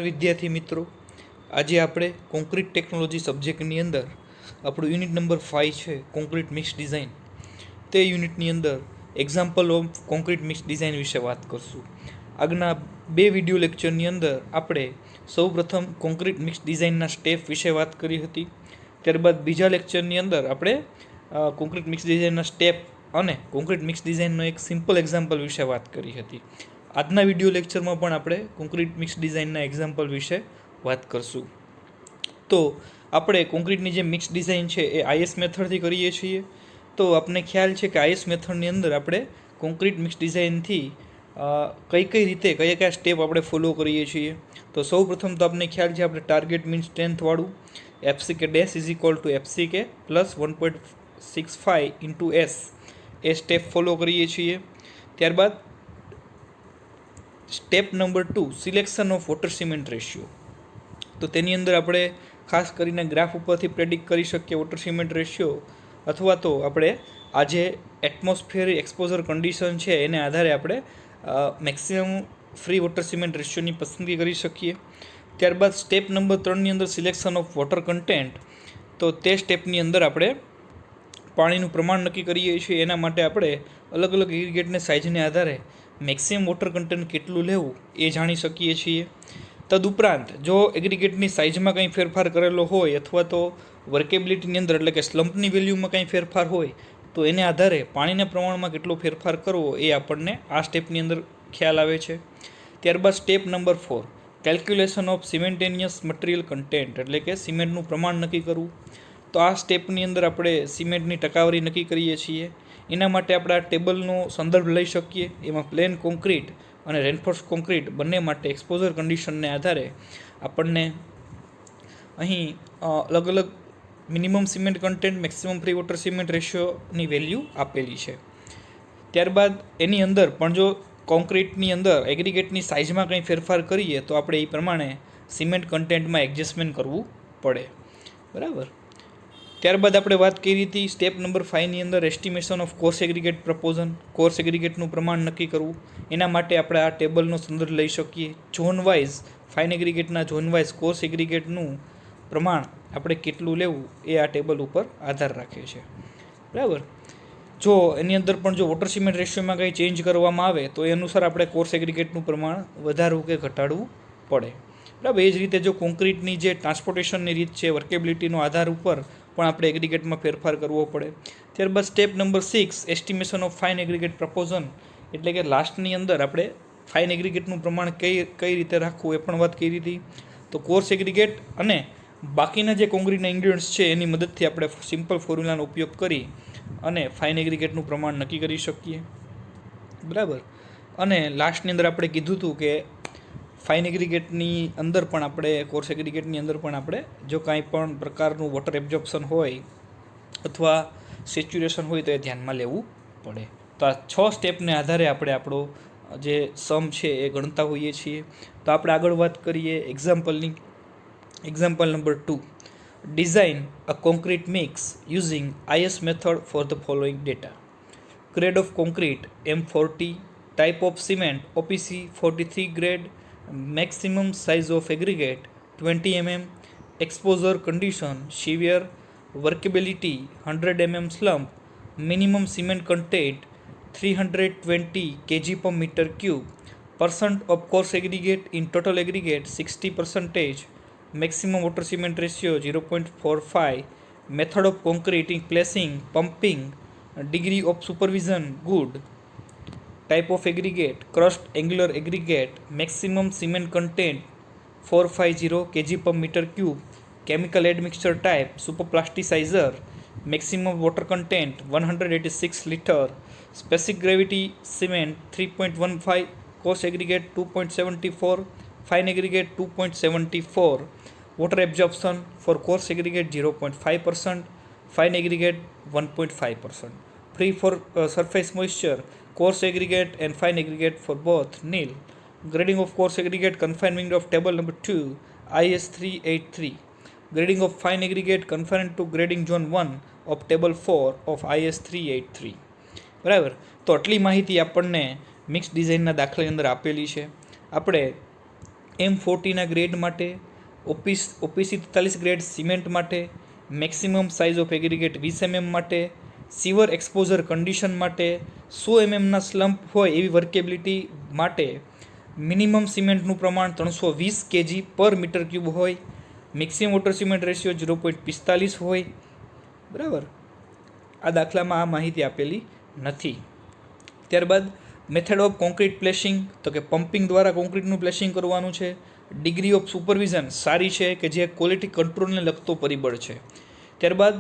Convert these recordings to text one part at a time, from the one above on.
વિદ્યાર્થી મિત્રો, આજે આપણે કોન્ક્રીટ ટેકનોલોજી સબ્જેક્ટની અંદર આપણું યુનિટ નંબર 5 છે કોન્ક્રીટ મિક્સ ડિઝાઇન. તે યુનિટની અંદર example of concrete mix design વિશે વાત કરશું. આગળના 2 વિડીયો લેક્ચરની અંદર આપણે સૌપ્રથમ કોન્ક્રીટ મિક્સ ડિઝાઇનના સ્ટેપ વિશે વાત કરી હતી. ત્યારબાદ બીજા લેક્ચરની અંદર આપણે કોન્ક્રીટ મિક્સ ડિઝાઇનના સ્ટેપ અને કોન્ક્રીટ મિક્સ ડિઝાઇનનો એક સિમ્પલ એક્ઝામ્પલ વિશે વાત કરી હતી. આજના વિડીયો લેક્ચરમાં પણ આપણે કોન્ક્રીટ મિક્સ ડિઝાઇનના એક્ઝામ્પલ વિશે વાત કરશું. તો આપણે કોન્ક્રીટની જે મિક્સ ડિઝાઇન છે એ આઈએસ મેથડથી કરીએ છીએ. તો આપણને ખ્યાલ છે કે આઈએસ મેથડની અંદર આપણે કોન્ક્રીટ મિક્સ ડિઝાઇનથી કઈ રીતે કયા સ્ટેપ આપણે ફોલો કરીએ છીએ. તો સૌપ્રથમ તો આપણને ખ્યાલ છે આપણે ટાર્ગેટ મીન સ્ટ્રેન્થવાળું FCK dash is equal to FCK plus 1.65 into S એ સ્ટેપ ફોલો કરીએ છીએ. ત્યારબાદ step number 2 selection of water cement ratio. તો તેની અંદર આપણે ખાસ કરીને ગ્રાફ ઉપરથી પ્રેડિક્ટ કરી શકીએ વોટર સિમેન્ટ રેશિયો, અથવા તો આપણે આ જે એટમોસ્ફિયરિક એક્સપોઝર કન્ડિશન છે એને આધારે આપણે મેક્સિમમ ફ્રી વોટર સિમેન્ટ રેશિયોની પસંદગી કરી શકીએ. ત્યારબાદ સ્ટેપ નંબર 3ની અંદર સિલેક્શન ઓફ વોટર કન્ટેન્ટ. તો તે સ્ટેપની અંદર આપણે પાણીનું પ્રમાણ નક્કી કરીએ છીએ. એના માટે આપણે અલગ અલગ ઇરિગેટને સાઇઝને આધારે મેક્સિમમ વોટર કન્ટેન્ટ કેટલું લેવું એ જાણી શકીએ છીએ. તદુપરાંત જો એગ્રીગેટની સાઇઝમાં કંઈ ફેરફાર કરેલો હોય અથવા તો વર્કેબિલિટીની અંદર એટલે કે સ્લમ્પની વેલ્યુમાં કંઈ ફેરફાર હોય તો એને આધારે પાણીના પ્રમાણમાં કેટલો ફેરફાર કરવો એ આપણને આ સ્ટેપની અંદર ખ્યાલ આવે છે. ત્યારબાદ step number 4 calculation of cementitious material content એટલે કે સિમેન્ટનું પ્રમાણ નક્કી કરવું. તો આ સ્ટેપની અંદર આપણે સિમેન્ટની ટકાવારી નક્કી કરીએ છીએ. એના માટે આપણે આ ટેબલનો સંદર્ભ લઈ શકીએ. એમાં પ્લેન કોન્ક્રીટ અને રેન્ફોર્સ કોન્ક્રીટ બંને માટે એક્સપોઝર કન્ડિશનને આધારે આપણને અહીં અલગ અલગ minimum cement content maximum free water cement રેશિયોની વેલ્યુ આપેલી છે. ત્યારબાદ એની અંદર પણ જો કોન્ક્રીટની અંદર એગ્રીગેટની સાઇઝમાં કંઈ ફેરફાર કરીએ તો આપણે એ પ્રમાણે સિમેન્ટ કન્ટેન્ટમાં એડજસ્ટમેન્ટ કરવું પડે. બરાબર. ત્યારબાદ આપણે વાત કરી હતી સ્ટેપ નંબર 5ની અંદર estimation of coarse aggregate proportion. Coarse એગ્રીગેટનું પ્રમાણ નક્કી કરવું. એના માટે આપણે આ ટેબલનો સંદર્ભ લઈ શકીએ. ઝોન વાઇઝ ફાઇન એગ્રીગેટના ઝોન વાઇઝ કોર્સ એગ્રીગેટનું પ્રમાણ આપણે કેટલું લેવું એ આ ટેબલ ઉપર આધાર રાખે છે. બરાબર. જો એની અંદર પણ જો વોટર સિમેન્ટ રેશિયોમાં કંઈ ચેન્જ કરવામાં આવે તો એ અનુસાર આપણે કોર્સ એગ્રીગેટનું પ્રમાણ વધારવું કે ઘટાડવું પડે. બરાબર. એ જ રીતે જો કોન્ક્રીટની જે ટ્રાન્સપોર્ટેશનની રીત છે વર્કેબિલિટીનો આધાર ઉપર પણ આપણે એગ્રીગેટમાં ફેરફાર કરવો પડે. ત્યારબાદ step number 6 estimation of fine aggregate પ્રપોઝન એટલે કે લાસ્ટની અંદર આપણે ફાઇન એગ્રીગેટનું પ્રમાણ કઈ રીતે રાખવું એ પણ વાત કરી હતી. તો કોર્સ એગ્રીગેટ અને બાકીના જે કોન્ક્રીટના ઇન્ગ્રીડિયન્ટ્સ છે એની મદદથી આપણે સિમ્પલ ફોર્મ્યુલાનો ઉપયોગ કરી અને ફાઇન એગ્રીગેટનું પ્રમાણ નક્કી કરી શકીએ. બરાબર. અને લાસ્ટની અંદર આપણે કીધું હતું કે ફાઇન એગ્રીગેટની અંદર પણ આપણે કોર્સ એગ્રીગેટની અંદર પણ આપણે જો કાંઈ પણ પ્રકારનું વોટર એબ્ઝોર્પ્શન હોય અથવા સેચ્યુરેશન હોય તો એ ધ્યાનમાં લેવું પડે. તો આ 6 સ્ટેપને આધારે આપણે આપણો જે સમ છે એ ગણતા હોઈએ છીએ. તો આપણે આગળ વાત કરીએ એક્ઝામ્પલની. Example number 2 design a concrete mix using IS method for the following data. Grade of concrete M40, type of cement OPC 43 grade, maximum size of aggregate 20 mm, exposure condition severe, workability 100 mm slump, minimum cement content 320 kg per meter cube, percent of coarse aggregate in total aggregate 60%, maximum water cement ratio 0.45, method of concrete in placing, pumping, degree of supervision good, type of aggregate crushed angular aggregate, maximum cement content 450 kg per meter cube, chemical admixture type superplasticizer, maximum water content 186 liter, specific gravity cement 3.15, coarse aggregate 2.74, fine aggregate 2.74, water absorption for coarse aggregate 0.5%, fine aggregate 1.5%, free for surface moisture coarse aggregate and fine aggregate for both nil. Grading of coarse aggregate confinement of table number 2 IS 383. Grading of fine aggregate confined to grading zone 1 of table 4 of IS 383. બરાબર. તો આટલી માહિતી આપણને mix ડિઝાઇનના દાખલાની અંદર આપેલી છે. આપણે M40ના ગ્રેડ માટે, OPC 43 ગ્રેડ સિમેન્ટ માટે, maximum size of aggregate 20 mm માટે, સિવર એક્સપોઝર કન્ડિશન માટે, 100 mmના સ્લમ્પ હોય એવી વર્કેબિલિટી માટે, મિનિમમ સિમેન્ટનું પ્રમાણ 320 kg પર મીટર ક્યુબ હોય, મેક્સિમમ વોટર સિમેન્ટ રેશિયો 0.45 હોય. બરાબર, આ દાખલામાં આ માહિતી આપેલી નથી. ત્યારબાદ મેથડ ઓફ કોન્ક્રીટ પ્લેસિંગ, તો કે પમ્પિંગ દ્વારા કોન્ક્રીટનું પ્લેસિંગ કરવાનું છે. ડિગ્રી ઓફ સુપરવિઝન સારી છે કે જે ક્વોલિટી કંટ્રોલને લગતો પરિબળ છે. ત્યારબાદ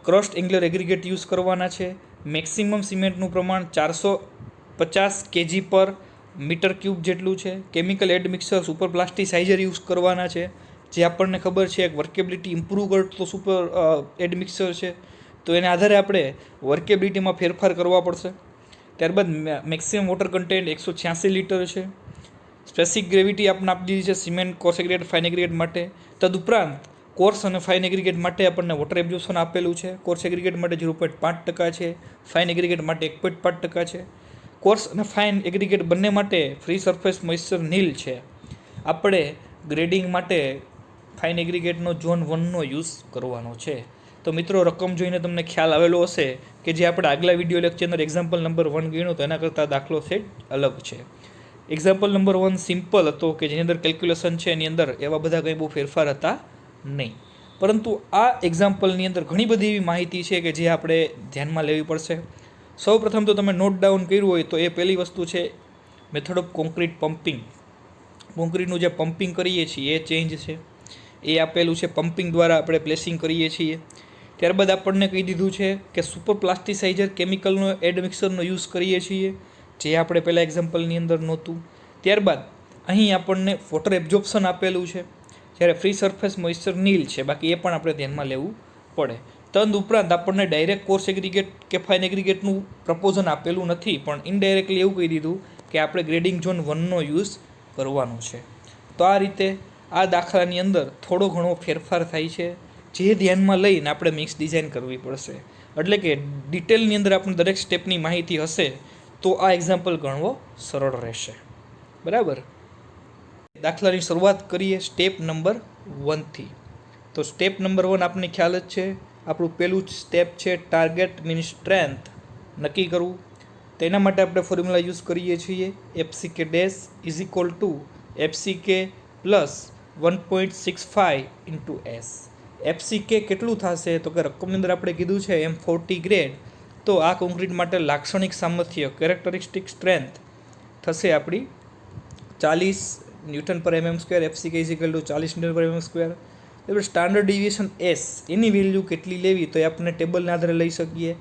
ક્રસ્ડ એંગ્યુલર એગ્રીગેટ યુઝ કરવાના છે. મેક્સિમમ સિમેન્ટનું પ્રમાણ 450 kg પર મીટર ક્યુબ જેટલું છે. Chemical admixture superplasticizer use કરવાના છે, જે આપણને ખબર છે એક વર્કેબિલિટી ઇમ્પ્રૂવ કરતો સુપર એડ મિક્સર છે. તો એના આધારે આપણે વર્કેબિલિટીમાં ફેરફાર કરવા પડશે. ત્યારબાદ મેક્સિમમ વોટર કન્ટેન્ટ 186 લીટર છે. સ્પેસિફિક ગ્રેવિટી આપણને આપી દીધી છે cement, course aggregate, fine aggregate માટે. તદુપરાંત કોર્સ અને ફાઇન એગ્રીગેટ માટે આપણને વોટર એબ્ઝોર્પ્શન આપેલું છે. કોર્સ એગ્રીગેટ માટે 0.5% છે, ફાઇન એગ્રીગેટ માટે 1.5% છે. કોર્સ અને ફાઇન એગ્રીગેટ બંને માટે ફ્રી સરફેસ મોઇસ્ચર નીલ છે. આપણે ગ્રેડિંગ માટે ફાઇન એગ્રીગેટનો ઝોન 1નો યુઝ કરવાનો છે. તો મિત્રો, રકમ જોઈને તમને ખ્યાલ આવેલો હશે કે જે આપણે આગલા વિડીયો લેક્ચર એક્ઝામ્પલ નંબર 1 ગણ્યો તો એના કરતાં દાખલો સેટ અલગ છે. એક્ઝામ્પલ નંબર 1 સિમ્પલ હતો કે જેની અંદર કેલ્ક્યુલેશન છે, એની અંદર એવા બધા કંઈ બહુ ફેરફાર હતા નહીં. પરંતુ આ એક્ઝામ્પલની અંદર ઘણી બધી એવી માહિતી છે કે જે આપણે ધ્યાનમાં લેવી પડશે. સૌ પ્રથમ તો તમે નોટ ડાઉન કર્યું હોય તો એ પહેલી વસ્તુ છે મેથડ ઓફ કોન્ક્રીટ પમ્પિંગ. કોન્ક્રીટનું જે પમ્પિંગ કરીએ છીએ એ ચેન્જ છે, એ આપેલું છે. પમ્પિંગ દ્વારા આપણે પ્લેસિંગ કરીએ છીએ. ત્યારબાદ આપણને કહી દીધું છે કે સુપર પ્લાસ્ટિસાઇઝર કેમિકલનો એડ મિક્સરનો યુઝ કરીએ છીએ, જે આપણે પહેલાં એક્ઝામ્પલની અંદર નહોતું. ત્યારબાદ અહીં આપણને વોટર એબ્ઝોર્પ્શન આપેલું છે, જ્યારે ફ્રી સરફેસ મોઇસ્ચર નીલ છે. બાકી એ પણ આપણે ધ્યાનમાં લેવું પડે. તદ ઉપરાંત આપણને ડાયરેક્ટ કોર્સ એગ્રીગેટ કે ફાઇન એગ્રીગેટનું પ્રપોઝન આપેલું નથી, પણ ઇનડાયરેક્ટલી એવું કહી દીધું કે આપણે ગ્રેડિંગ ઝોન 1નો યુઝ કરવાનો છે. તો આ રીતે આ દાખલાની અંદર થોડો ઘણો ફેરફાર થાય છે, જે ધ્યાનમાં લઈને આપણે મિક્સ ડિઝાઇન કરવી પડશે. એટલે કે ડિટેલની અંદર આપણે દરેક સ્ટેપની માહિતી હશે તો આ એક્ઝામ્પલ ગણવો સરળ રહેશે. બરાબર, દાખલાની શરૂઆત કરીએ સ્ટેપ નંબર 1થી. તો સ્ટેપ નંબર 1 આપણને ખ્યાલ જ છે, આપણું પહેલું સ્ટેપ છે ટાર્ગેટ મીન સ્ટ્રેન્થ નક્કી કરવું. તેના માટે આપણે ફોર્મ્યુલા યુઝ કરીએ છીએ FCK dash is equal to FCK plus 1.65 into S. FCK કેટલું થશે તો કે રકમની અંદર આપણે કીધું છે M40 ગ્રેડ, તો આ કોન્ક્રીટ માટે લાક્ષણિક સામર્થ્ય કેરેક્ટરિસ્ટિક સ્ટ્રેન્થ થશે આપણી 40 ન્યૂટન પર mm². FCK is equal two 40 newton પર mm². એટલે સ્ટાન્ડર્ડ ડેવિએશન S એની વેલ્યુ કેટલી લેવી તો એ આપણે ટેબલના આધારે લઈ શકીએ.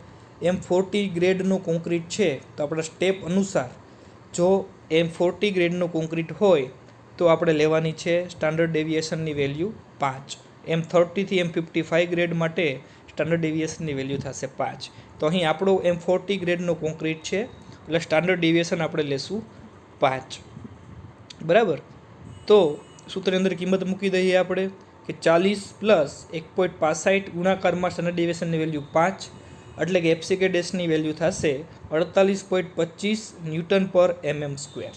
M40 ગ્રેડનું કોન્ક્રીટ છે તો આપણા સ્ટેપ અનુસાર જો M40 ગ્રેડનું કોન્ક્રીટ હોય તો આપણે લેવાની છે સ્ટાન્ડર્ડ ડેવિએશનની વેલ્યુ 5. M30 થી M55 ગ્રેડ માટે સ્ટાન્ડર્ડ ડેવિએશનની વેલ્યુ થશે 5. તો અહીં આપણો M40 ગ્રેડનો કોન્ક્રીટ છે એટલે સ્ટાન્ડર્ડ ડેવિએશન આપણે લેશું 5. બરાબર, તો સૂત્રની અંદર કિંમત મૂકી દઈએ આપણે કે 40 પ્લસ 1.65 ગુણાકારમાં સ્ટાન્ડર્ડ ડેવિએશનની વેલ્યુ 5, એટલે કે FCK ડેશની વેલ્યુ થશે 48.25 ન્યૂટન પર mm².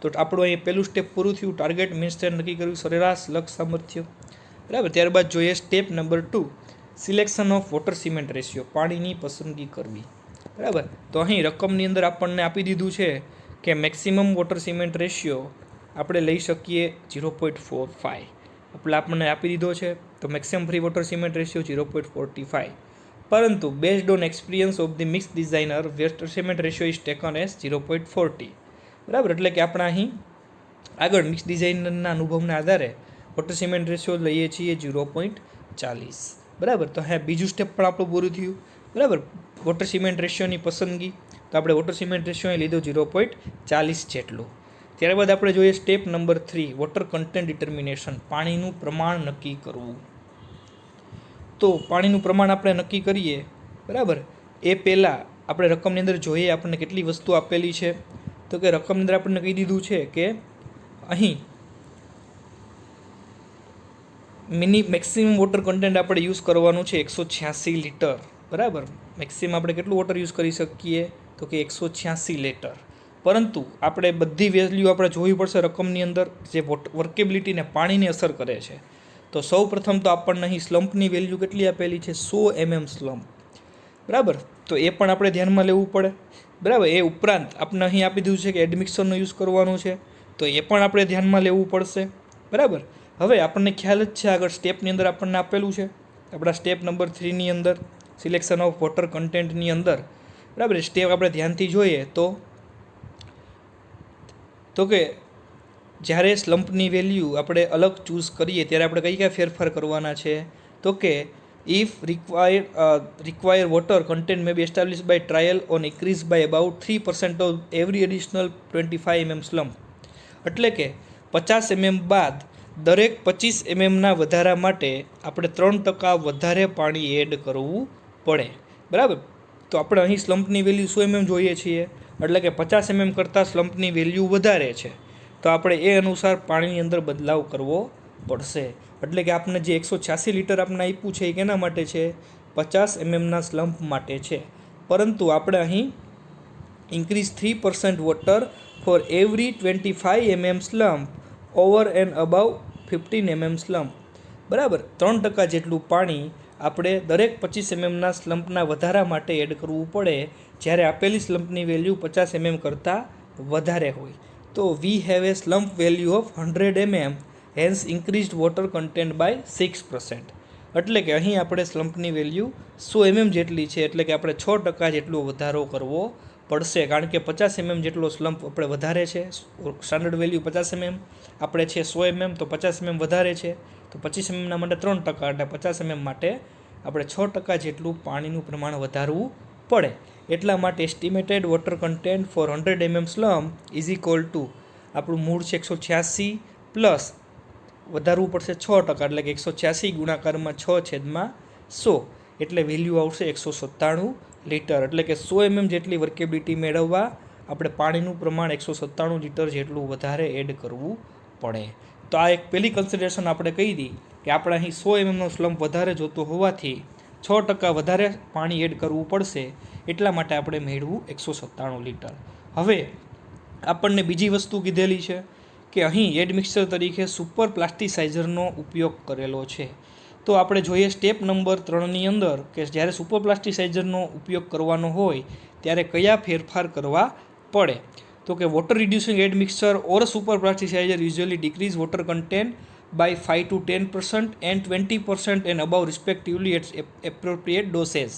તો આપણું અહીં પહેલું સ્ટેપ પૂરું થયું. ટાર્ગેટ મીન સ્ટ્રેન્થ નક્કી કર્યું, સરેરાશ લક્ષ સામર્થ્ય. બરાબર, ત્યારબાદ જોઈએ step number 2 selection of water cement ratio, પાણીની પસંદગી કરવી. બરાબર, તો અહીં રકમની અંદર આપણને આપી દીધું છે કે મેક્સિમમ વોટર સિમેન્ટ રેશિયો આપણે લઈ શકીએ 0.45. એટલે આપણને આપી દીધો છે તો maximum free water cement ratio 0.45. પરંતુ based on experience of the mix designer water cement ratio is taken as 0.40. બરાબર, એટલે કે આપણે અહીં આગળ મિક્સ ડિઝાઇનરના અનુભવના આધારે વોટર સિમેન્ટ રેશિયો લઈએ છીએ 0.40. બરાબર, તો હા બીજું સ્ટેપ પણ આપણું પૂરું થયું. બરાબર, વોટર સિમેન્ટ રેશિયોની પસંદગી, તો આપણે વોટર સિમેન્ટ રેશિયો લીધો 0.40 જેટલું. ત્યારબાદ આપણે જોઈએ step number 3 water content determination, પાણીનું પ્રમાણ નક્કી કરવું. તો પાણીનું પ્રમાણ આપણે નક્કી કરીએ, બરાબર, એ પહેલાં આપણે રકમની અંદર જોઈએ આપણને કેટલી વસ્તુ આપેલી છે. તો કે રકમની અંદર આપણને કહી દીધું છે કે અહીં મેક્સિમમ વોટર કન્ટેન્ટ આપણે યુઝ કરવાનું છે 186 લીટર. બરાબર, મેક્સિમમ આપણે કેટલું વોટર યુઝ કરી શકીએ તો કે 186 લીટર. પરંતુ આપણે બધી વેલ્યુ આપણે જોવી પડશે રકમની અંદર જે વર્કેબિલિટીને પાણીની અસર કરે છે. તો સૌ પ્રથમ તો આપણને અહીં સ્લમ્પની વેલ્યુ કેટલી આપેલી છે? 100 mm સ્લમ્પ. બરાબર, તો એ પણ આપણે ધ્યાનમાં લેવું પડે. બરાબર, એ ઉપરાંત આપણે અહીં આપી દીધું છે કે એડમિક્સરનો યુઝ કરવાનો છે, તો એ પણ આપણે ધ્યાનમાં લેવું પડશે. બરાબર, હવે આપણને ખ્યાલ જ છે આગળ સ્ટેપની અંદર આપણને આપેલું છે આપણા સ્ટેપ નંબર 3ની અંદર સિલેક્શન ઓફ વોટર કન્ટેન્ટની અંદર. બરાબર, સ્ટેપ આપણે ધ્યાનથી જોઈએ તો કે જ્યારે સ્લમ્પની વેલ્યુ આપણે અલગ ચૂઝ કરીએ ત્યારે આપણે કઈ ફેરફાર કરવાના છે? તો કે if require water content may be establish by trial on increase by about 3% of every additional 25 mm slump. એટલે કે 50 mm બાદ દરેક 25 mmના વધારા માટે આપણે 3% વધારે પાણી એડ કરવું પડે. બરાબર, તો આપણે અહીં સ્લમ્પની વેલ્યુ 100 mm જોઈએ છીએ, એટલે કે 50 mm કરતાં સ્લમ્પની વેલ્યુ વધારે છે, તો આપણે એ અનુસાર પાણીની અંદર બદલાવ કરવો પડશે. એટલે કે આપણે જે 186 લીટર આપણે આપ્યું છે એ કેના માટે છે? 50 mmના સ્લમ્પ માટે છે. પરંતુ આપણે અહીં increase 3% water for every 25 mm slump over and અબાવ 15 mm slump. બરાબર, 3% જેટલું પાણી આપણે દરેક 25 mmના સ્લમ્પના વધારા માટે એડ કરવું પડે જ્યારે આપેલી સ્લમ્પની વેલ્યુ 50 mm કરતાં વધારે હોય. તો we have a slump value of 100 mm, hence increased water content by 6%. એટલે કે અહીં આપણે સ્લમ્પની વેલ્યુ 100 mm જેટલી છે, એટલે કે આપણે 6% જેટલો વધારો કરવો પડશે, કારણ કે 50 mm જેટલો સ્લમ્પ આપણે વધારે છે. સ્ટાન્ડર્ડ વેલ્યુ 50 mm, આપણે છે 100 mm, તો 50 mm વધારે છે, તો 25 mmના માટે 3%, એટલે 50 mm માટે આપણે 6% જેટલું પાણીનું પ્રમાણ વધારવું પડે. એટલા માટે estimated water content for 100 mm slump is equal to આપણું મૂળ છે 186 પ્લસ વધારવું પડશે 6%, એટલે કે 186 ગુણાકારમાં 6/100, એટલે વેલ્યુ આવશે 197 લીટર. એટલે કે 100 mm જેટલી વર્કેબિલિટી મેળવવા આપણે પાણીનું પ્રમાણ 197 લીટર જેટલું વધારે એડ કરવું પડે. તો આ એક પહેલી કન્સિડરેશન આપણે કહી દી કે આપણે અહીં 100 mmનો સ્લમ્પ વધારે જોતો હોવાથી 6% વધારે પાણી એડ કરવું પડશે, એટલા માટે આપણે મેળવું 197 લીટર. હવે આપણને બીજી વસ્તુ કીધેલી છે કે અહીં એડ મિક્સર તરીકે સુપર પ્લાસ્ટિસાઇઝરનો ઉપયોગ કરેલો છે. તો આપણે જોઈએ સ્ટેપ નંબર 3ની અંદર કે જ્યારે સુપર પ્લાસ્ટિસાઇઝરનો ઉપયોગ કરવાનો હોય ત્યારે કયા ફેરફાર કરવા પડે. તો કે water reducing admixture or superplasticizer usually decrease water content by 5 to 10% and 20% and above respectively at appropriate doses.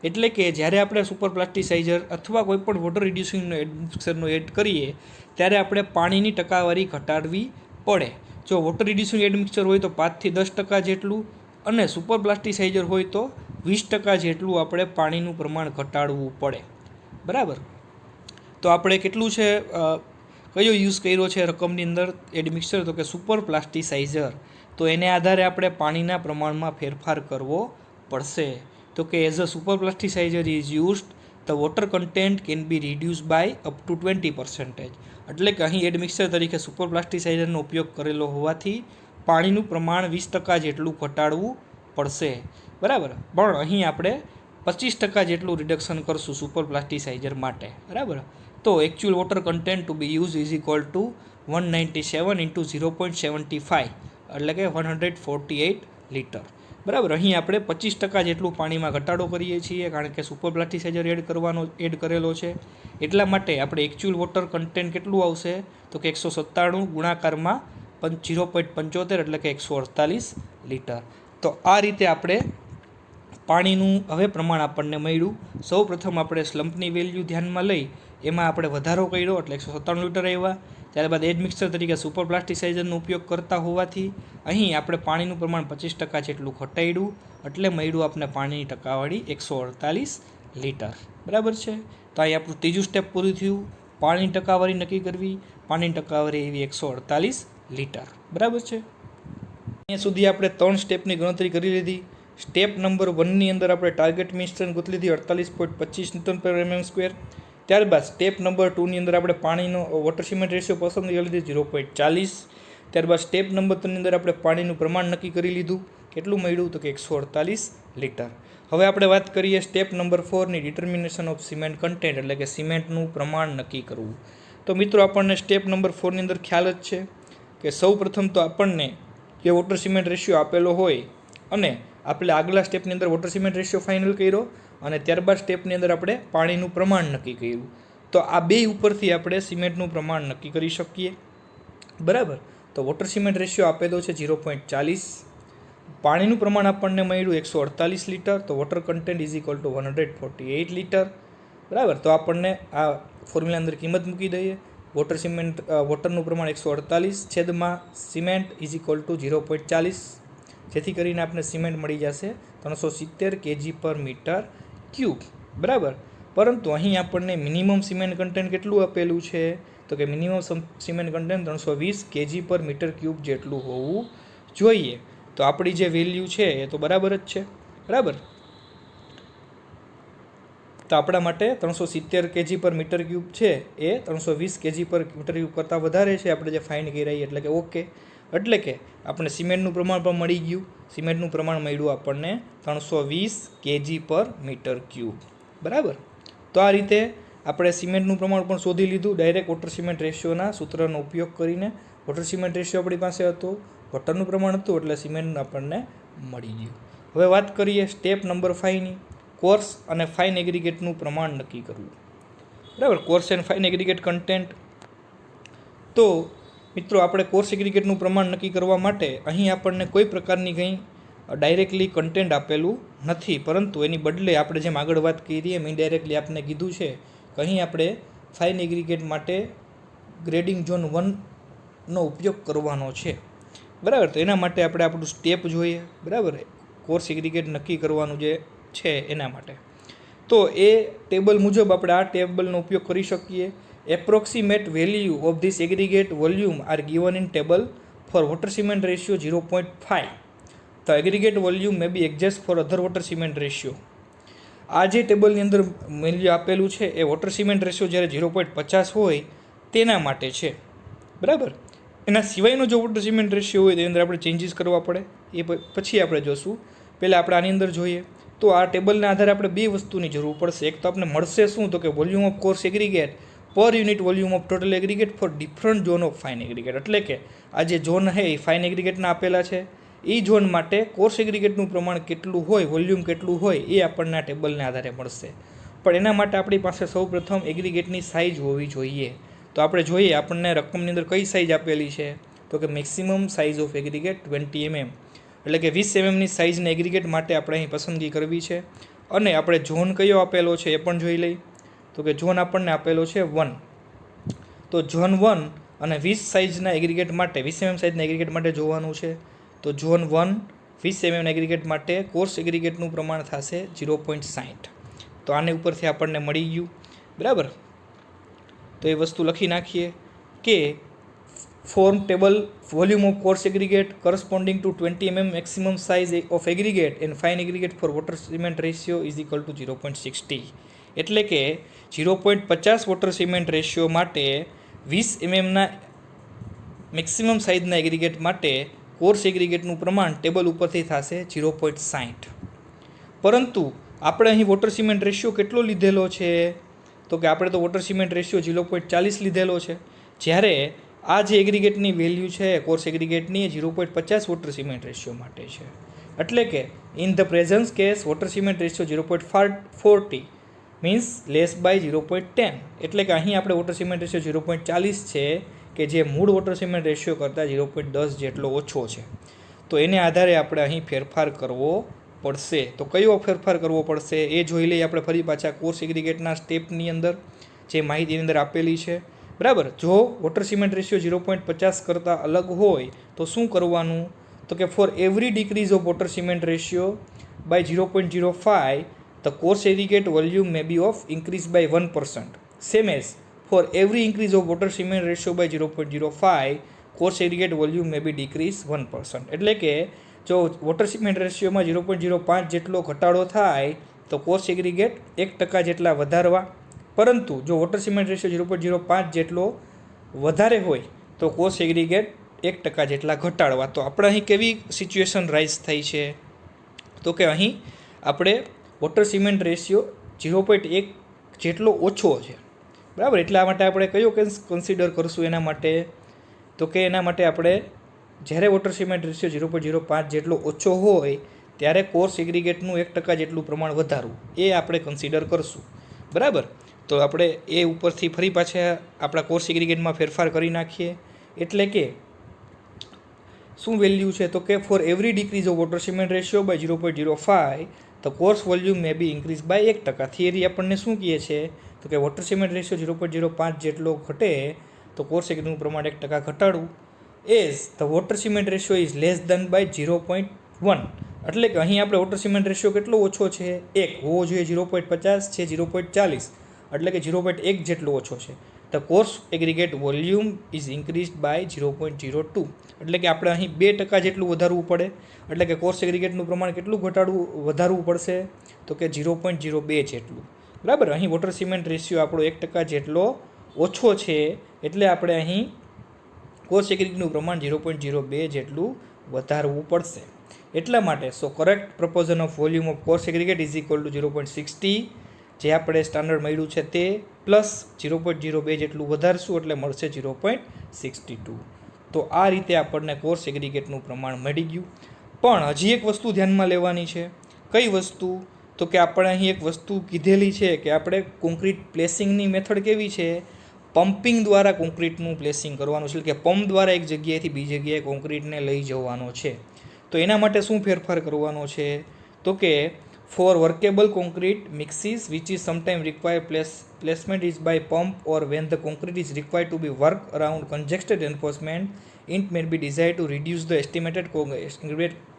એટલે કે જ્યારે આપણે સુપર પ્લાસ્ટિસાઇઝર અથવા કોઈપણ વોટર રિડ્યુસિંગનો એડ મિક્સરનો એડ કરીએ ત્યારે આપણે પાણીની ટકાવારી ઘટાડવી પડે. જો વોટર રિડ્યુસિંગ એડ મિક્સર હોય તો 5 થી 10% જેટલું, અને સુપર પ્લાસ્ટિસાઇઝર હોય તો 20% જેટલું આપણે પાણીનું પ્રમાણ ઘટાડવું પડે. બરાબર, તો આપણે કેટલું છે કયો યુઝ કર્યો છે રકમની અંદર એડ મિક્સર? તો કે સુપર પ્લાસ્ટિસાઇઝર. તો એને આધારે આપણે પાણીના પ્રમાણમાં ફેરફાર કરવો પડશે. તો કે as a superplasticizer is used the water content can be reduce by up to 20%. એટલે કે અહીં એડ મિક્સર તરીકે સુપર પ્લાસ્ટિસાઇઝરનો ઉપયોગ કરેલો હોવાથી પાણીનું પ્રમાણ 20% જેટલું ઘટાડવું પડશે. બરાબર, પણ અહીં આપણે 25% જેટલું રિડક્શન કરશું સુપર પ્લાસ્ટિસાઇઝર માટે. બરાબર, તો actual water content to be use is equal to 197 into 0.75, એટલે કે 148 લીટર. બરાબર, અહીં આપણે 25% જેટલું પાણીમાં ઘટાડો કરીએ છીએ, કારણ કે સુપર પ્લાસ્ટિસાઇઝર એડ કરેલો છે. એટલા માટે આપણે એકચ્યુઅલ વોટર કન્ટેન્ટ કેટલું આવશે? તો કે 197 ગુણાકારમાં 0.75, એટલે કે 148 લીટર. તો આ રીતે આપણે પાણીનું હવે પ્રમાણ આપણને મળ્યું. સૌ પ્રથમ આપણે સ્લમ્પની વેલ્યુ ધ્યાનમાં લઈ એમાં આપણે વધારો કર્યો, એટલે 197 લીટર આવ્યા. ત્યારબાદ એડ મિક્સર તરીકે સુપર પ્લાસ્ટિસાઇઝરનો ઉપયોગ કરતા હોવાથી અહીં આપણે પાણીનું પ્રમાણ 25% જેટલું ઘટાડ્યું, એટલે મળ્યું આપણે પાણીની ટકાવારી 148 લીટર. બરાબર છે, તો અહીં આપણું ત્રીજું સ્ટેપ પૂરું થયું. પાણીની ટકાવારી નક્કી કરવી. પાણીની ટકાવારી એવી 148 લીટર. બરાબર છે, અહીંયા સુધી આપણે 3 સ્ટેપની ગણતરી કરી લીધી. સ્ટેપ નંબર 1ની અંદર આપણે ટાર્ગેટ મીન સ્ટ્રેન્થ ગોતી લીધી 48.25 Nm/mm². ત્યારબાદ સ્ટેપ નંબર 2ની અંદર આપણે પાણીનો વોટર સિમેન્ટ રેશિયો પસંદ કરી લીધી 0.40. ત્યારબાદ સ્ટેપ નંબર 3ની અંદર આપણે પાણીનું પ્રમાણ નક્કી કરી લીધું. કેટલું મળ્યું? તો કે 148 લીટર. હવે આપણે વાત કરીએ સ્ટેપ નંબર 4ની ડિટર્મિનેશન ઓફ સિમેન્ટ કન્ટેન્ટ, એટલે કે સિમેન્ટનું પ્રમાણ નક્કી કરવું. તો મિત્રો આપણને સ્ટેપ નંબર 4ની અંદર ખ્યાલ જ છે કે સૌ પ્રથમ તો આપણને જે વોટર સિમેન્ટ રેશિયો આપેલો હોય અને આપણે આગલા સ્ટેપની અંદર વોટર સિમેન્ટ રેશિયો ફાઇનલ કર્યો અને ત્યારબાદ સ્ટેપની અંદર આપણે પાણીનું પ્રમાણ નક્કી કર્યું. તો આ બે ઉપરથી આપણે સિમેન્ટનું પ્રમાણ નક્કી કરી શકીએ. બરાબર. તો વોટર સિમેન્ટ રેશિયો આપેલો છે 0.40. પાણીનું પ્રમાણ આપણને મળ્યું 148 લીટર. તો water content is equal two 148 litre. બરાબર. તો આપણને આ ફોર્મ્યુલા અંદર કિંમત મૂકી દઈએ. વોટરનું પ્રમાણ 148 છેદમાં સિમેન્ટ ઇઝ ઇક્વલ ટુ 0.40, જેથી કરીને આપણે સિમેન્ટ મળી જશે 370 kg/m³. બરાબર. પરંતુ અહીં આપણને મિનિમમ સિમેન્ટ કન્ટેન્ટ કેટલું આપેલું છે? તો કે મિનિમમ સિમેન્ટ કન્ટેન્ટ 320 kg/m³ જેટલું હોવું જોઈએ. તો આપણી જે વેલ્યુ છે એ તો બરાબર જ છે. બરાબર. તો આપણા માટે 370 kg/m³ છે એ 320 kg/m³ કરતાં વધારે છે આપણે જે ફાઇન કરી રહી, એટલે કે ઓકે. એટલે કે આપણે સિમેન્ટનું પ્રમાણ પણ મળી ગયું. સિમેન્ટનું પ્રમાણ મળ્યું આપણને 320 kg/m³. બરાબર. તો આ રીતે આપણે સિમેન્ટનું પ્રમાણ પણ શોધી લીધું ડાયરેક્ટ વોટર સિમેન્ટ રેશિયોના સૂત્રનો ઉપયોગ કરીને. વોટર સિમેન્ટ રેશિયો આપણી પાસે હતો, વોટરનું પ્રમાણ હતું, એટલે સિમેન્ટ આપણને મળી ગયું. હવે વાત કરીએ સ્ટેપ નંબર 5ની, કોર્સ અને ફાઇન એગ્રીગેટનું પ્રમાણ નક્કી કરવું. બરાબર. Course and fine aggregate content. તો મિત્રો આપણે કોર્સ એગ્રીગેટનું પ્રમાણ નક્કી કરવા માટે અહીં આપણને કોઈ પ્રકારની કંઈ ડાયરેક્ટલી કન્ટેન્ટ આપેલું નથી, પરંતુ એની બદલે આપણે જેમ આગળ વાત કરી એમ ઇનડાયરેક્ટલી આપણે કીધું છે કે અહીં આપણે ફાઇન એગ્રીગેટ માટે ગ્રેડિંગ ઝોન 1નો ઉપયોગ કરવાનો છે. બરાબર. તો એના માટે આપણે આપણું સ્ટેપ જોઈએ. બરાબર. કોર્સ એગ્રીગેટ નક્કી કરવાનું જે છે એના માટે. તો એ ટેબલ મુજબ આપણે આ ટેબલનો ઉપયોગ કરી શકીએ. Approximate value of this aggregate volume are given in table for water cement ratio 0.5. તો aggregate volume may be adjust for other water cement ratio. આ જે ટેબલની અંદર વેલ્યુ આપેલું છે એ વોટર સિમેન્ટ રેશિયો જ્યારે 0.50 હોય તેના માટે છે. બરાબર. એના સિવાયનો જો વોટર સિમેન્ટ રેશિયો હોય તેની અંદર આપણે ચેન્જીસ કરવા પડે, એ પછી આપણે જોશું. પહેલાં આપણે આની અંદર જોઈએ તો આ ટેબલના આધારે આપણે બે વસ્તુની જરૂર પડશે. એક તો આપણે મળશે શું? તો કે volume of coarse aggregate per unit volume of total aggregate for different zone of fine aggregate. એટલે કે આ જે ઝોન છે એ ફાઇન એગ્રીગેટના આપેલા છે. એ ઝોન માટે કોર્સ એગ્રીગેટનું પ્રમાણ કેટલું હોય, વોલ્યુમ કેટલું હોય એ આપણને આ ટેબલના આધારે મળશે. પણ એના માટે આપણી પાસે સૌપ્રથમ એગ્રીગેટની સાઇઝ હોવી જોઈએ. તો આપણે જોઈએ આપણને રકમની અંદર કઈ સાઇઝ આપેલી છે? તો કે maximum size of aggregate 20 mm, એટલે કે 20 mmની સાઇઝના એગ્રીગેટ માટે આપણે અહીં પસંદગી કરવી છે. અને આપણે ઝોન કયો આપેલો છે એ પણ જોઈ લઈ. તો કે ઝોન આપણને આપેલો છે 1. તો ઝોન 1 અને 20 સાઇઝના એગ્રીગેટ માટે 20 mm સાઇઝના એગ્રીગેટ માટે જોવાનું છે. તો ઝોન 1 20 mm એગ્રીગેટ માટે કોર્સ એગ્રીગેટનું પ્રમાણ થશે 0.60. તો આને ઉપરથી આપણને મળી ગયું. બરાબર. તો એ વસ્તુ લખી નાખીએ કે form table volume of coarse aggregate corresponding to 20 mm maximum size of aggregate and fine aggregate for water cement ratio is equal to 0.60. એટલે કે 0.50 વોટર સિમેન્ટ રેશિયો માટે 20 mmના મેક્સિમમ સાઇઝના એગ્રીગેટ માટે કોર્સ એગ્રીગેટનું પ્રમાણ ટેબલ ઉપરથી થશે 0.60. પરંતુ આપણે અહીં વોટર સિમેન્ટ રેશિયો કેટલો લીધેલો છે? તો કે આપણે તો વોટર સિમેન્ટ રેશિયો 0.40 લીધેલો છે, જ્યારે આ જે એગ્રીગેટની વેલ્યુ છે કોર્સ એગ્રીગેટની એ 0.50 વોટર સિમેન્ટ રેશિયો માટે છે. એટલે કે in the presence case water cement ratio 0.40 means less by 0.10. એટલે કે અહીં આપણે વોટર સિમેન્ટ રેશિયો 0.40 છે કે જે મૂળ વોટર સિમેન્ટ રેશિયો કરતાં 0.10 જેટલો ઓછો છે. તો એને આધારે આપણે અહીં ફેરફાર કરવો પડશે. તો કયો ફેરફાર કરવો પડશે એ જોઈ લઈએ આપણે ફરી પાછા કોર્સ એગ્રીગેટના સ્ટેપની અંદર જે માહિતીની અંદર આપેલી છે. બરાબર. જો વોટર સિમેન્ટ રેશિયો 0.50 કરતાં અલગ હોય તો શું કરવાનું? તો કે for every decrease of water cement ratio by 0.05 the coarse aggregate volume may be of increase by 1%. Same as for every increase of water cement ratio by 0.05 coarse aggregate volume may be decrease 1%. એટલે કે જો water cement રેશિયોમાં 0.05 જેટલો ઘટાડો થાય તો course aggregate 1% જેટલા વધારવા. પરંતુ જો વોટર સિમેન્ટ રેશિયો 0.05 જેટલો વધારે હોય તો કોર્સ એગ્રીગેટ 1% જેટલા ઘટાડવા. તો આપણે અહીં કેવી સિચ્યુએશન રાઇઝ થઈ છે? તો કે અહીં આપણે વોટર સિમેન્ટ રેશિયો 0.1 જેટલો ઓછો છે. બરાબર. એટલા માટે આપણે કયો કન્સિડર કરશું એના માટે? તો કે એના માટે આપણે જ્યારે વોટર સિમેન્ટ રેશિયો 0.05 જેટલો ઓછો હોય ત્યારે કોર્સ એગ્રીગેટનું 1% જેટલું પ્રમાણ વધારવું, એ આપણે કન્સિડર કરશું. બરાબર. તો આપણે એ ઉપરથી ફરી પાછા આપણા કોર્સ એગ્રીગેટમાં ફેરફાર કરી નાખીએ. એટલે કે શું વેલ્યુ છે? તો કે for every decrease of water cement ratio by 0.05 the coarse volume may be increase by 1%. Theory આપણને શું કહે છે? તો કે વોટર સિમેન્ટ રેશિયો 0.05 જેટલો ઘટે તો કોર્સ એગ્રીનું પ્રમાણ 1% ઘટાડવું. As the water cement ratio is less than by 0.1. એટલે કે અહીં આપણે વોટર સિમેન્ટ રેશિયો કેટલો ઓછો છે? 1 હોવો જોઈએ. 0.50 છે 0.40, એટલે કે 0.1 જેટલો ઓછો છે. The coarse aggregate volume is increased by 0.02. એટલે કે આપણે અહીં 2% જેટલું વધારવું પડે. એટલે કે કોર્સ એગ્રીગેટનું પ્રમાણ કેટલું વધારવું પડશે? તો કે 0.02 જેટલું. બરાબર. અહીં વોટર સિમેન્ટ રેશિયો આપણો 1% જેટલો ઓછો છે, એટલે આપણે અહીં કોર્સ એગ્રીગેટનું પ્રમાણ 0.02 જેટલું વધારવું પડશે. એટલા માટે correct પ્રપોઝન of volume of coarse aggregate is equal to 0.60, જે આપણે સ્ટાન્ડર્ડ મળ્યું છે તે, પ્લસ 0.02 જેટલું વધારશું એટલે મળશે 0.62. તો આ રીતે આપણને કોર્સ એગ્રીગેટનું પ્રમાણ મળી ગયું. પણ હજી એક વસ્તુ ધ્યાનમાં લેવાની છે. કઈ વસ્તુ? તો કે આપણે અહીં એક વસ્તુ કીધેલી છે કે આપણે કોન્ક્રીટ પ્લેસિંગની મેથડ કેવી છે? પમ્પિંગ દ્વારા કોન્ક્રીટનું પ્લેસિંગ કરવાનું છે, કે પંપ દ્વારા એક જગ્યાએથી બીજી જગ્યાએ કોન્ક્રીટને લઈ જવાનો છે. તો એના માટે શું ફેરફાર કરવાનો છે? તો કે for workable concrete mixes which is sometime require placement is by pump or when the concrete is required to be work around congested enforcement it may be desired to reduce the estimated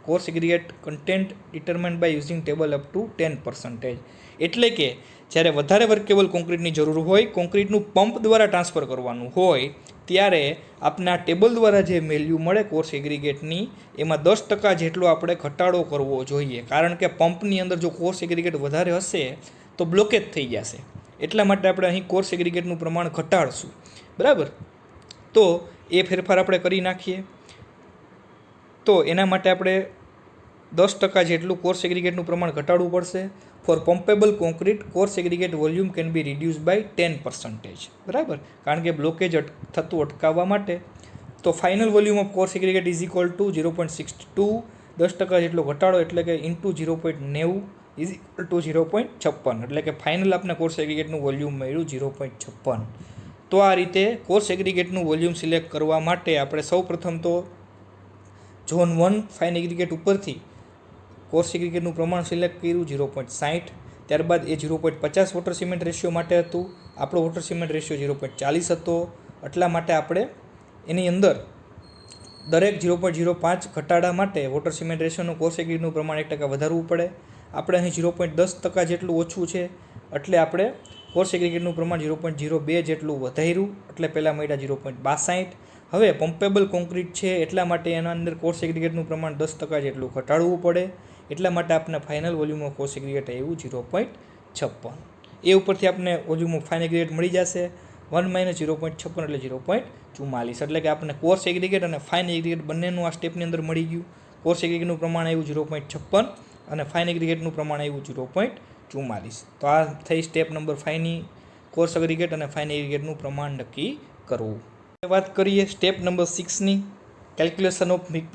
course aggregate content determined by using table up to 10%. એટલે કે જ્યારે વધારે workable કોન્ક્રીટની જરૂર હોય, કોન્ક્રીટનું pump દ્વારા transfer કરવાનું હોય, ત્યારે આપના ટેબલ દ્વારા જે વેલ્યુ મળે કોર્સ એગ્રીગેટની, એમાં 10% જેટલો આપણે ઘટાડો કરવો જોઈએ. કારણ કે પંપની અંદર જો કોર્સ એગ્રીગેટ વધારે હશે તો બ્લોકેજ થઈ જશે. એટલા માટે આપણે અહીં કોર્સ એગ્રીગેટનું પ્રમાણ ઘટાડશું. બરાબર. તો એ ફેરફાર આપણે કરી નાખીએ. તો એના માટે આપણે 10% જેટલું કોર્સ એગ્રીગેટનું પ્રમાણ ઘટાડવું પડશે. For pumpable concrete coarse aggregate volume can be reduce by 10%. બરાબર. કારણ કે બ્લોકેજ થતું અટકાવવા માટે. તો final volume of coarse aggregate is equal to 0.62. 10% જેટલો ઘટાડો એટલે k into 0.90 is equal two 0.56. એટલે કે ફાઇનલ આપણે કોર્સ એગ્રીગેટનું વોલ્યુમ મળ્યું 0.56. તો આ રીતે કોર્સ એગ્રીગેટનું વોલ્યુમ સિલેક્ટ કરવા માટે આપણે સૌપ્રથમ તો ઝોન 1 ફાઇન એગ્રીગેટ ઉપરથી કોર્સ એગ્રીગેટનું પ્રમાણ સિલેક્ટ કર્યું 0.60. ત્યારબાદ એ 0.50 વોટર સિમેન્ટ રેશિયો માટે હતું. આપણો વોટર સિમેન્ટ રેશિયો 0.40 હતો. એટલા માટે આપણે એની અંદર દરેક 0.05 ઘટાડા માટે વોટર સિમેન્ટ રેશિયોનું કોર્સ એગ્રીગેટનું પ્રમાણ 1% વધારવું પડે. આપણે અહીં 0.10% જેટલું ઓછું છે, એટલે આપણે કોર્સ એગ્રીગેટનું પ્રમાણ 0.02 જેટલું વધાર્યું. એટલે પહેલાં મળ્યા 0.62. હવે પમ્પેબલ કોન્ક્રીટ છે એટલા માટે એના અંદર કોર્સ એગ્રીગેટનું પ્રમાણ 10% જેટલું ઘટાડવું પડે. એટલા માટે આપણે final volume of coarse aggregate આવ્યું 0.56. એ ઉપરથી આપણે વોલ્યુમ ઓફ ફાઇન એગ્રીગેટ મળી જશે 1 - 0.56 એટલે 0.44. એટલે કે આપણને કોર્સ એગ્રીગેટ અને ફાઇન એગ્રીગેટ બંનેનું આ સ્ટેપની અંદર મળી ગયું. કોર્સ એગ્રીગેટનું પ્રમાણ આવ્યું 0.56 અને ફાઇન એગ્રીગેટનું પ્રમાણ આવ્યું 0.44. તો આ થઈ સ્ટેપ નંબર 5ની કોર્સ એગ્રીગેટ અને ફાઇન એગ્રીગેટનું પ્રમાણ નક્કી કરવું. વાત કરીએ સ્ટેપ નંબર 6ની, કેલ્ક્યુલેશન ઓફ મિક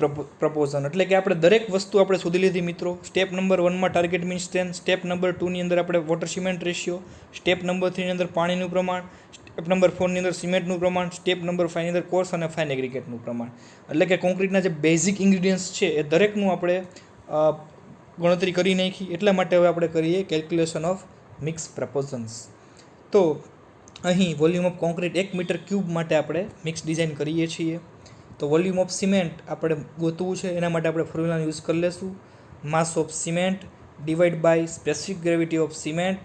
પ્રપોઝન. એટલે કે આપણે દરેક વસ્તુ આપણે શોધી લીધી મિત્રો. સ્ટેપ નંબર 1માં target mean strength, step number 2ની અંદર આપણે water cement ratio, step number 3ની અંદર પાણીનું પ્રમાણ, સ્ટેપ નંબર 4ની અંદર સિમેન્ટનું પ્રમાણ, સ્ટેપ નંબર 5ની અંદર કોર્સ અને ફાઇન એગ્રીગેટનું પ્રમાણ. એટલે કે કોન્ક્રીટના જે બેઝિક ઇન્ગ્રીડિયન્ટ્સ છે એ દરેકનું આપણે ગણતરી કરી નાખી. એટલા માટે હવે આપણે કરીએ કેલ્ક્યુલેશન ઓફ મિક્સ પ્રપોઝન્સ. તો અહીં volume of concrete 1 meter cube માટે આપણે મિક્સ ડિઝાઇન કરીએ છીએ. તો વોલ્યુમ ઓફ સિમેન્ટ આપણે ગોતવું છે, એના માટે આપણે ફોર્મ્યુલાનો યુઝ કરી લેશું. Mass of cement divide by specific gravity of cement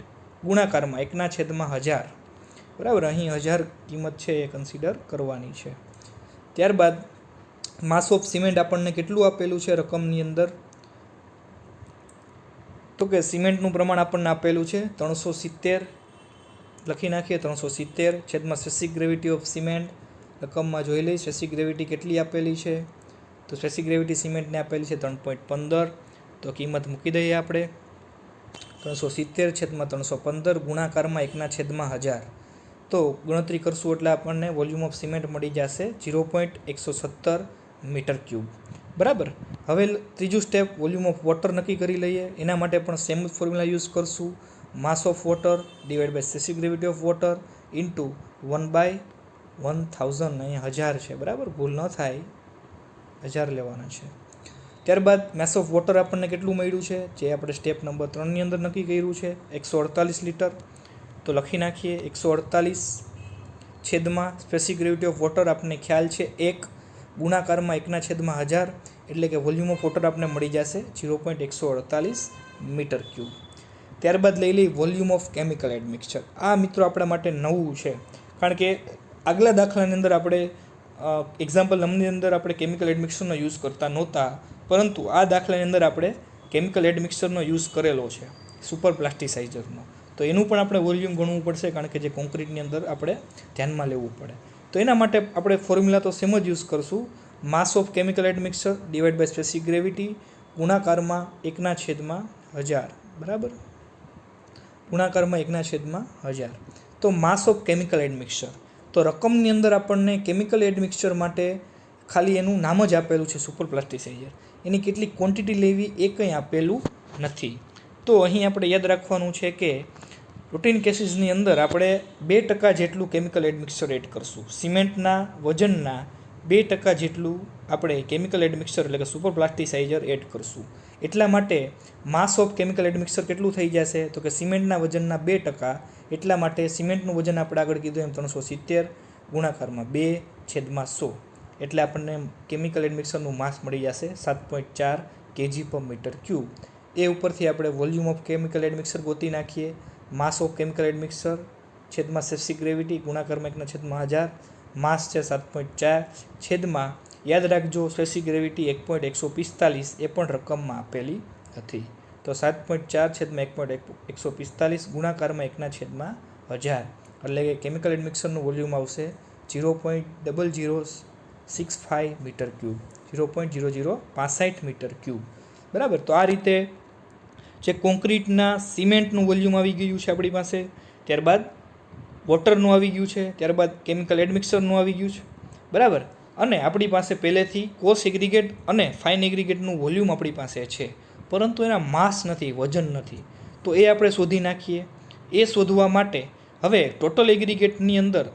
ગુણાકારમાં 1/1000. બરાબર. અહીં 1000 કિંમત છે એ કન્સિડર કરવાની છે. ત્યારબાદ માસ ઓફ સિમેન્ટ આપણને કેટલું આપેલું છે રકમની અંદર? તો કે સિમેન્ટનું પ્રમાણ આપણને આપેલું છે 370. લખી નાખીએ 370 છેદમાં સ્પેસિફિક ગ્રેવિટી ઓફ સિમેન્ટ રકમમાં જોઈ લઈએ. સ્પેસિફિક ગ્રેવિટી કેટલી આપેલી છે? તો સ્પેસિફિક ગ્રેવિટી સિમેન્ટને આપેલી છે 3.15. તો કિંમત મૂકી દઈએ આપણે 370 છેદમાં 315 ગુણાકારમાં 1/1000. તો ગણતરી કરશું એટલે આપણને વોલ્યુમ ઓફ સિમેન્ટ મળી જશે 0.117 મીટર ક્યુબ. બરાબર. હવે ત્રીજું સ્ટેપ વોલ્યુમ ઓફ વોટર નક્કી કરી લઈએ. એના માટે પણ સેમ ફોર્મ્યુલા યુઝ કરશું. Mass of water divide by specific gravity of water into 1/1000. અહીંયા 1000 છે. બરાબર, ભૂલ ન થાય, 1000 લેવાના છે. ત્યારબાદ માસ ઓફ વોટર આપણને કેટલું મળ્યું છે, જે આપણે સ્ટેપ નંબર 3ની અંદર નક્કી કર્યું છે, 148 લીટર. તો લખી નાખીએ 148 છેદમાં સ્પેસિફિક ગ્રેવિટી ઓફ વોટર આપણને ખ્યાલ છે 1 ગુણાકારમાં 1/1000, એટલે કે વોલ્યુમ ઓફ વોટર આપણને મળી જશે 0.148 મીટર ક્યુબ. ત્યારબાદ લઈ લઈ વોલ્યુમ ઓફ કેમિકલ એડમિક્સચર. આ મિત્રો આપણા માટે નવું છે, કારણ કે આગલા દાખલાની અંદર આપણે એક્ઝામ્પલ નંબરની અંદર આપણે કેમિકલ એડમિક્સરનો યુઝ કરતા નહોતા, પરંતુ આ દાખલાની અંદર આપણે કેમિકલ એડમિક્સરનો યુઝ કરેલો છે, સુપર પ્લાસ્ટિસાઇઝરનો. તો એનું પણ આપણે વોલ્યુમ ગણવું પડશે, કારણ કે જે કોન્ક્રીટની અંદર આપણે ધ્યાનમાં લેવું પડે. તો એના માટે આપણે ફોર્મ્યુલા તો સેમ જ યુઝ કરશું. Mass of chemical admixture divide by specific gravity ગુણાકારમાં 1/1000. બરાબર, ગુણાકારમાં 1/1000. તો માસ ઓફ કેમિકલ એડમિક્સર, તો રકમની અંદર આપણને કેમિકલ એડમિક્સચર માટે ખાલી એનું નામ જ આપેલું છે સુપર પ્લાસ્ટિસાઇઝર. એની કેટલી ક્વોન્ટિટી લેવી એ કંઈ આપેલું નથી. તો અહીં આપણે યાદ રાખવાનું છે કે રૂટીન કેસીસની અંદર આપણે 2% જેટલું કેમિકલ એડમિક્સચર એડ કરશું. સિમેન્ટના વજનના 2% જેટલું આપણે કેમિકલ એડમિક્સચર એટલે કે સુપર પ્લાસ્ટિસાઇઝર એડ કરશું. એટલા માટે માસ ઓફ કેમિકલ એડમિક્સચર કેટલું થઈ જશે, તો કે સિમેન્ટના વજનના 2%. એટલા માટે સિમેન્ટનું વજન આપણે આગળ કીધું એમ 370 ગુણાકારમાં 2/100, એટલે આપણને કેમિકલ એડમિક્સરનું માસ મળી જશે 7.4 kg/m³. એ ઉપરથી આપણે વોલ્યુમ ઓફ કેમિકલ એડમિક્સર ગોતી નાખીએ. માસ ઓફ કેમિકલ એડમિક્સર છેદમાં સ્પેસિફિક ગ્રેવિટી ગુણાકારમાં 1/1000. માસ છે 7.4 છેદમાં, યાદ રાખજો સ્પેસિફિક ગ્રેવિટી 1.145, એ પણ રકમમાં આપેલી હતી. તો 7.4 છેદમાં 1.145 ગુણાકારમાં 1/1000, એટલે કે કેમિકલ એડમિક્સરનું વોલ્યુમ આવશે 0.0065 મીટર ક્યુબ, 0.0065 મીટર ક્યુબ. બરાબર. તો આ રીતે જે કોન્ક્રીટના સિમેન્ટનું વોલ્યુમ આવી ગયું છે આપણી પાસે, ત્યારબાદ વોટરનું આવી ગયું છે, ત્યારબાદ કેમિકલ એડમિક્સરનું આવી ગયું છે. બરાબર. અને આપણી પાસે પહેલેથી કોર્સ એગ્રીગેટ અને ફાઇન એગ્રીગેટનું વોલ્યુમ આપણી પાસે છે, પરંતુ એના માસ નથી, વજન નથી. તો એ આપણે શોધી નાખીએ. એ શોધવા માટે હવે ટોટલ એગ્રીગેટની અંદર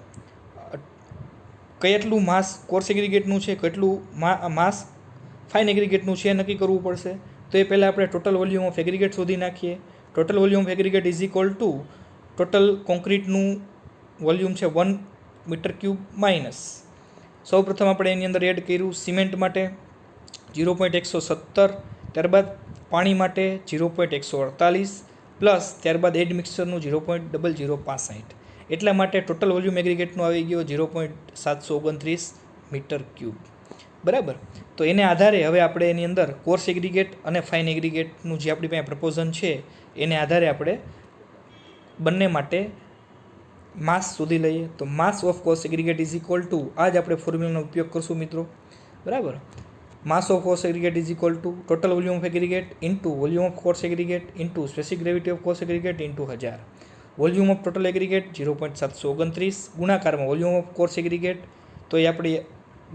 કેટલું માસ કોર્સ એગ્રીગેટનું છે, કેટલું માસ ફાઇન એગ્રીગેટનું છે નક્કી કરવું પડશે. તો એ પહેલાં આપણે ટોટલ વોલ્યુમ ઓફ એગ્રીગેટ શોધી નાખીએ. Total volume of aggregate is equal to total કોન્ક્રીટનું વોલ્યુમ છે 1 મીટર ક્યુબ માઇનસ, સૌ પ્રથમ આપણે એની અંદર એડ કર્યું સિમેન્ટ માટે 0.117, ત્યારબાદ પાણી માટે 0.148 પ્લસ ત્યારબાદ એડમિક્સરનું 0.0065. એટલા માટે ટોટલ વોલ્યુમ એગ્રીગેટનું આવી ગયો 0.729 મીટર ક્યુબ. બરાબર. તો એને આધારે હવે આપણે એની અંદર કોર્સ એગ્રીગેટ અને ફાઇન એગ્રીગેટનું જે આપણી પાસે પ્રપોઝન છે એને આધારે આપણે બંને માટે માસ શોધી લઈએ. તો માસ of coarse aggregate is equal two, આ જ આપણે ફોર્મ્યુલાનો ઉપયોગ કરશું મિત્રો. બરાબર. માસ of coarse aggregate is equal to total volume of aggregate into volume of coarse aggregate into specific gravity of coarse aggregate into 1000. Volume of total aggregate 0.729 ગુણાકારમાં volume of coarse aggregate, તો એ આપણે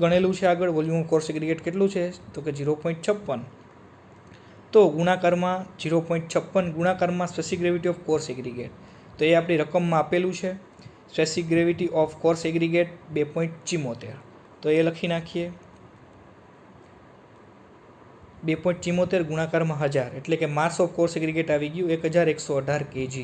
ગણેલું છે આગળ. વોલ્યુમ ઓફ કોર્સ એગ્રીગેટ કેટલું છે, તો કે 0.56. તો ગુણાકારમાં 0.56 ગુણાકારમાં specific gravity of coarse aggregate, તો એ આપણી રકમમાં આપેલું છે. Specific gravity of coarse aggregate 2.74, તો એ લખી નાખીએ 2.74 ગુણાકારમાં 1000, એટલે કે માસ ઓફ કોર્સ એગ્રીગેટ આવી ગયું 1118 kg.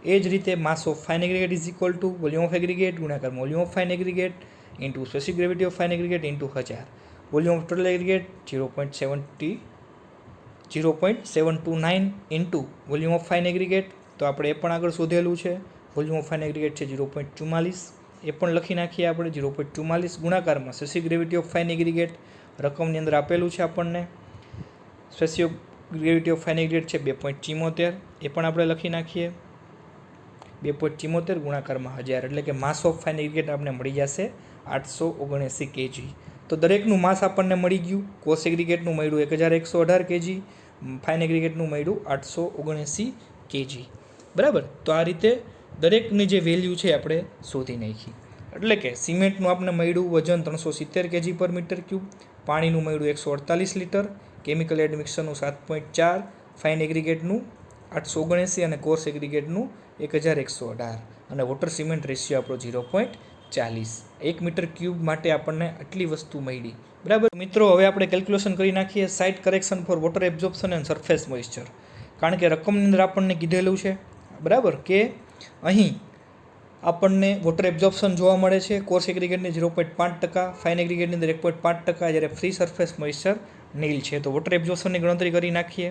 એ જ રીતે mass of fine aggregate is equal to volume of aggregate ગુણાકારમાં volume of fine aggregate into specific gravity of fine aggregate into 1000. Volume of total aggregate 0.729 into volume of fine aggregate, તો આપણે એ પણ આગળ શોધેલું છે. Volume of fine aggregate છે 0.44, એ પણ લખી નાખીએ આપણે 0.44 ગુણાકારમાં specific gravity of fine aggregate રકમની અંદર આપેલું છે આપણને. Specific gravity of fine aggregate છે 2.74, એ પણ આપણે લખી નાખીએ 2.74 ગુણાકારમાં 1000, એટલે કે માસ ઓફ ફાઇન એગ્રીગેટ આપણે મળી જશે 879 kg. તો દરેકનું માસ આપણને મળી ગયું. કોર્સ એગ્રીગેટનું મળ્યું 1118 kg, ફાઇન એગ્રીગેટનું મળ્યું 879 kg. બરાબર. તો આ રીતે દરેકની જે વેલ્યુ છે આપણે શોધી નાખી. એટલે કે સિમેન્ટનું આપણે મળ્યું વજન 370 kg પર મીટર ક્યુબ, પાણીનું મળ્યું 148 લીટર, કેમિકલ એડમિક્સરનું 7.4, ફાઇન એગ્રીગેટનું 879 અને કોર્સ એગ્રીગેટનું 1118 અને વોટર સિમેન્ટ રેશિયો આપણો 0.40. 1 મીટર ક્યુબ માટે આપણને આટલી વસ્તુ મળી. બરાબર મિત્રો, હવે આપણે કેલ્ક્યુલેશન કરી નાખીએ site correction for water absorption and surface moisture. કારણ કે રકમની અંદર આપણને કીધેલું છે બરાબર કે અહીં આપણને વોટર એબ્ઝોર્પ્શન જોવા મળે છે કોર્સ એગ્રીગેટની 0.5%, ફાઇન એગ્રીગેટની અંદર 1.5%, જ્યારે ફ્રી સરફેસ મોઇસ્ચર નીલ છે. તો વોટર એબ્ઝોર્પ્શનની ગણતરી કરી નાખીએ.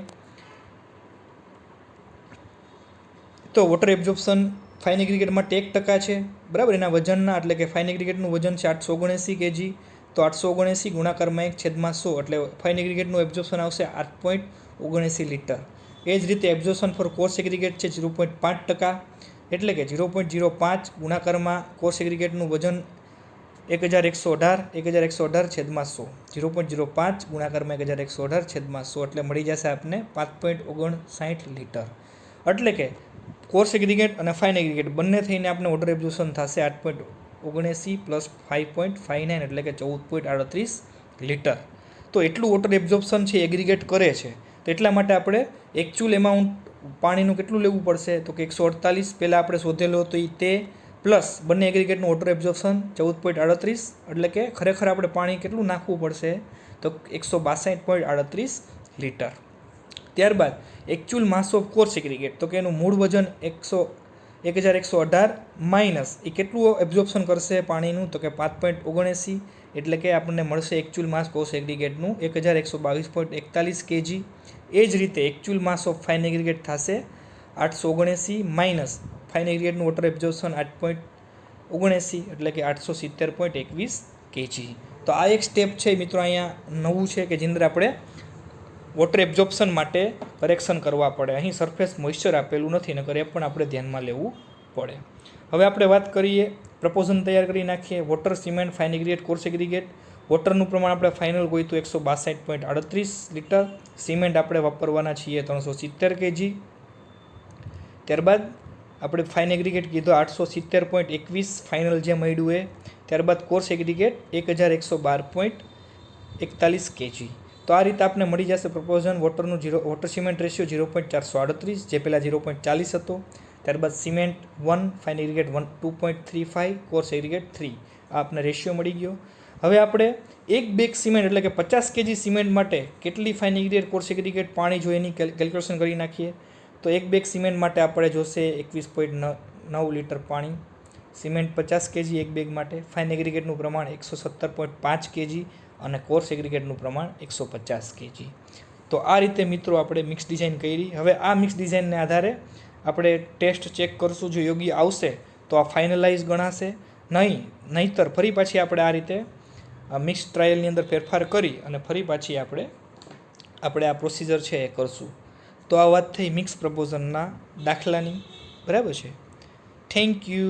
તો વોટર એબ્ઝોર્પ્શન ફાઇન એગ્રીગેટ માટે 1% છે બરાબર એના વજનના, એટલે કે ફાઇન એગ્રીગેટનું વજન છે 879 kg. તો 879 ગુણાકારમાં 1/100 એટલે ફાઇન એગ્રીગેટનું એબ્ઝોર્પ્શન આવશે 8.79 લીટર. એ જ રીતે એબ્ઝોર્પ્શન ફોર કોર્સ એગ્રીગેટ છે 0.5%, એટલે કે 0.05 ગુણાકારમાં કોર્સ એગ્રીગેટનું વજન 1118/100, 0.05 ગુણાકારમાં 1118/100 એટલે મળી જશે આપને 5.59 લીટર. એટલે કે કોર્સ એગ્રીગેટ અને ફાઇન એગ્રીગેટ બંને થઈને આપણે વોટર એબ્ઝોર્પ્શન થશે 8.79 પ્લસ 5.59 એટલે કે 14.38 લીટર. તો એટલું વોટર એબ્ઝોર્પ્શન છે એગ્રીગેટ કરે છે. તો એટલા માટે આપણે એકચ્યુઅલ એમાઉન્ટ પાણીનું કેટલું લેવું પડશે તો કે 148 પહેલાં આપણે શોધેલો હતો તે પ્લસ બંને એગ્રીગેટનું વોટર એબ્ઝોર્પ્શન 14.38, એટલે કે ખરેખર આપણે પાણી કેટલું નાખવું પડશે તો 162.38 લીટર. ત્યારબાદ actual mass of coarse aggregate, તો કે એનું મૂળ વજન 1118 માઇનસ એ કેટલું એબ્ઝોર્પ્શન કરશે પાણીનું તો કે 5.79, એટલે કે આપણને મળશે એકચ્યુઅલ માસ કોર્સ એગ્રીગેટનું 1122.41 kg. એ જ રીતે actual mass of fine aggregate થશે 879 માઇનસ ફાઇન એગ્રીગેટનું વોટર એબ્ઝોર્પ્શન 8.79 એટલે કે 870.21 kg. તો આ એક સ્ટેપ છે મિત્રો અહીંયા નવું છે કે જેની અંદર આપણે વોટર એબ્ઝોર્પ્શન માટે કરેક્શન કરવા પડે. અહીં સરફેસ મોઇસ્ચર આપેલું નથી, નકર એ પણ આપણે ધ્યાનમાં લેવું પડે. હવે આપણે વાત કરીએ, પ્રપોઝન તૈયાર કરી નાખીએ. Water cement fine aggregate coarse aggregate. વોટરનું પ્રમાણ આપણે ફાઇનલ ગોઈતું 162.38 લીટર. સિમેન્ટ આપણે વાપરવાના છીએ 370 kg. ત્યારબાદ આપણે ફાઇન એગ્રીગેટ કીધો 870.21 ફાઇનલ જે મળ્યું એ. ત્યારબાદ કોર્સ એગ્રીગેટ 1112.41 kg. તો આ રીતે આપણે મળી જશે પ્રપોઝન. વોટર સિમેન્ટ રેશિયો 0.438 જે પહેલાં 0.40 હતો. ત્યારબાદ cement 1, fine aggregate 2.35, course aggregate 3. આ આપણે રેશિયો મળી ગયો. હવે આપણે એક બેગ સિમેન્ટ એટલે કે 50 kg સિમેન્ટ માટે કેટલી ફાઇન એગ્રીગેટ કોર્સ એગ્રીગેટ પાણી જોઈએ એની કેલ્ક્યુલેશન કરી નાખીએ. તો એક બેગ સિમેન્ટ માટે આપણે જોશે 21.9 લીટર પાણી. સિમેન્ટ 50 kg એક બેગ માટે. ફાઇન એગ્રીગેટનું પ્રમાણ 117.5 kg અને કોર્સ એગ્રીગેટનું પ્રમાણ 150 kg. તો આ રીતે મિત્રો આપણે મિક્સ ડિઝાઇન કરી. હવે આ મિક્સ ડિઝાઇનને આધારે આપણે ટેસ્ટ ચેક કરશું. જો યોગ્ય આવશે તો આ ફાઇનલાઇઝ ગણાશે, નહીંતર ફરી પાછી આપણે આ રીતે મિક્સ ટ્રાયલની અંદર ફેરફાર કરી અને ફરી પાછી આપણે આ પ્રોસિજર છે એ કરશું. તો આ વાત થઈ મિક્સ પ્રપોઝનના દાખલાની. બરાબર છે. Thank you.